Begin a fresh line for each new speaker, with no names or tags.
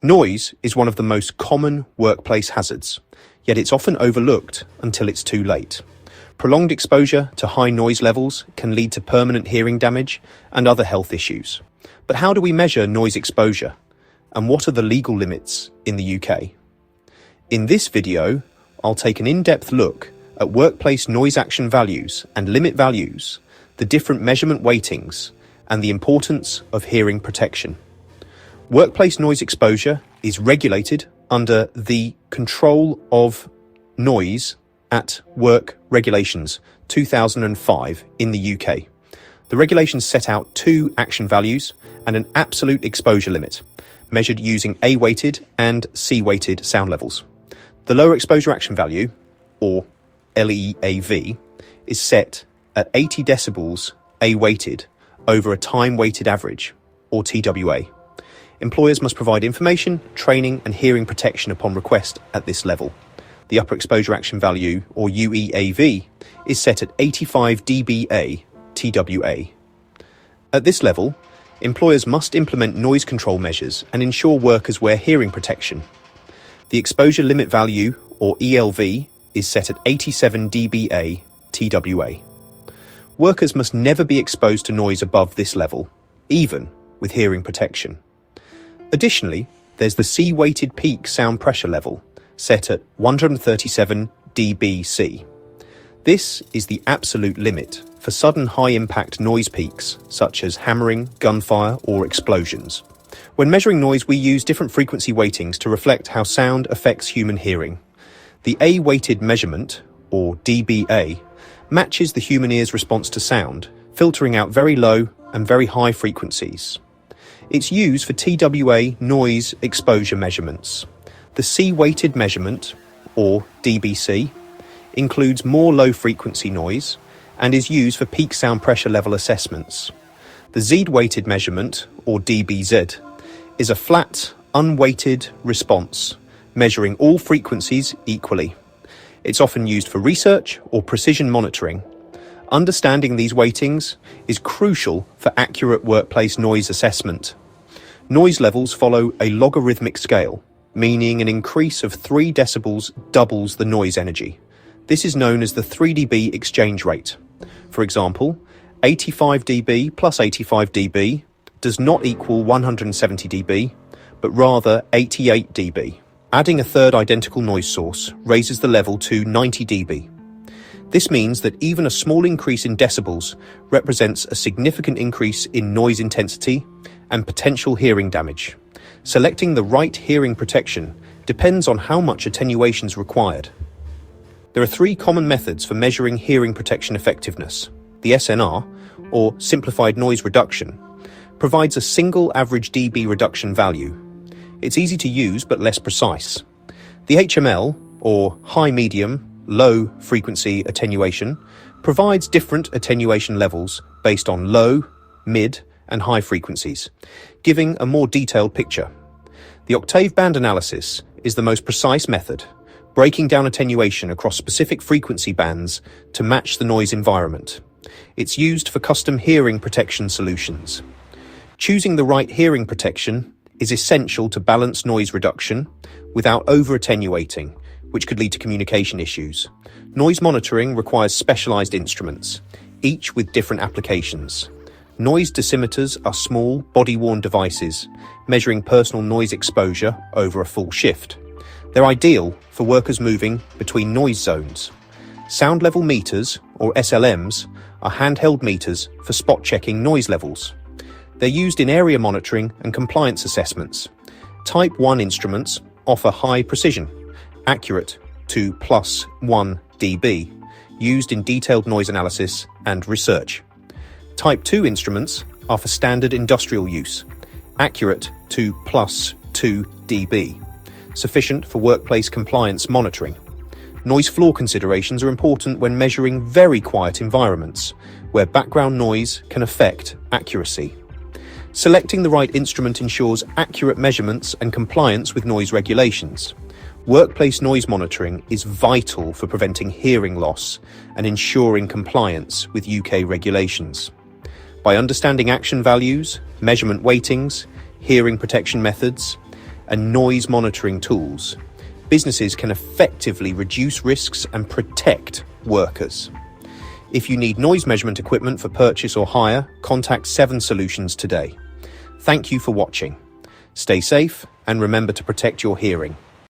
Noise is one of the most common workplace hazards, yet it's often overlooked until it's too late. Prolonged exposure to high noise levels can lead to permanent hearing damage and other health issues. But how do we measure noise exposure? And what are the legal limits in the UK? In this video, I'll take an in-depth look at workplace noise action values and limit values, the different measurement weightings, and the importance of hearing protection. Workplace noise exposure is regulated under the Control of Noise at Work Regulations 2005 in the UK. The regulations set out two action values and an absolute exposure limit, measured using A-weighted and C-weighted sound levels. The lower exposure action value, or LEAV, is set at 80 decibels A-weighted over a time-weighted average, or TWA. Employers must provide information, training and hearing protection upon request at this level. The upper exposure action value, or UEAV, is set at 85 dBA TWA. At this level, employers must implement noise control measures and ensure workers wear hearing protection. The exposure limit value, or ELV, is set at 87 dBA TWA. Workers must never be exposed to noise above this level, even with hearing protection. Additionally, there's the C-weighted peak sound pressure level, set at 137 dBc. This is the absolute limit for sudden high-impact noise peaks, such as hammering, gunfire, or explosions. When measuring noise, we use different frequency weightings to reflect how sound affects human hearing. The A-weighted measurement, or dBA, matches the human ear's response to sound, filtering out very low and very high frequencies. It's used for TWA noise exposure measurements. The C-weighted measurement, or dBc, includes more low-frequency noise and is used for peak sound pressure level assessments. The Z-weighted measurement, or dBz, is a flat, unweighted response, measuring all frequencies equally. It's often used for research or precision monitoring. Understanding these weightings is crucial for accurate workplace noise assessment. Noise levels follow a logarithmic scale, meaning an increase of 3 decibels doubles the noise energy. This is known as the 3 dB exchange rate. For example, 85 dB plus 85 dB does not equal 170 dB, but rather 88 dB. Adding a third identical noise source raises the level to 90 dB. This means that even a small increase in decibels represents a significant increase in noise intensity and potential hearing damage. Selecting the right hearing protection depends on how much attenuation is required. There are 3 common methods for measuring hearing protection effectiveness. The SNR, or Simplified Noise Reduction, provides a single average dB reduction value. It's easy to use but less precise. The HML, or High Medium Low Frequency Attenuation, provides different attenuation levels based on low, mid, and high frequencies, giving a more detailed picture. The octave band analysis is the most precise method, breaking down attenuation across specific frequency bands to match the noise environment. It's used for custom hearing protection solutions. Choosing the right hearing protection is essential to balance noise reduction without over-attenuating, which could lead to communication issues. Noise monitoring requires specialized instruments, each with different applications. Noise dosimeters are small, body-worn devices, measuring personal noise exposure over a full shift. They're ideal for workers moving between noise zones. Sound level meters, or SLMs, are handheld meters for spot-checking noise levels. They're used in area monitoring and compliance assessments. Type 1 instruments offer high precision, accurate to +1 dB, used in detailed noise analysis and research. Type 2 instruments are for standard industrial use, accurate to +2 dB, sufficient for workplace compliance monitoring. Noise floor considerations are important when measuring very quiet environments, where background noise can affect accuracy. Selecting the right instrument ensures accurate measurements and compliance with noise regulations. Workplace noise monitoring is vital for preventing hearing loss and ensuring compliance with UK regulations. By understanding action values, measurement weightings, hearing protection methods, and noise monitoring tools, businesses can effectively reduce risks and protect workers. If you need noise measurement equipment for purchase or hire, contact 7 Solutions today. Thank you for watching. Stay safe and remember to protect your hearing.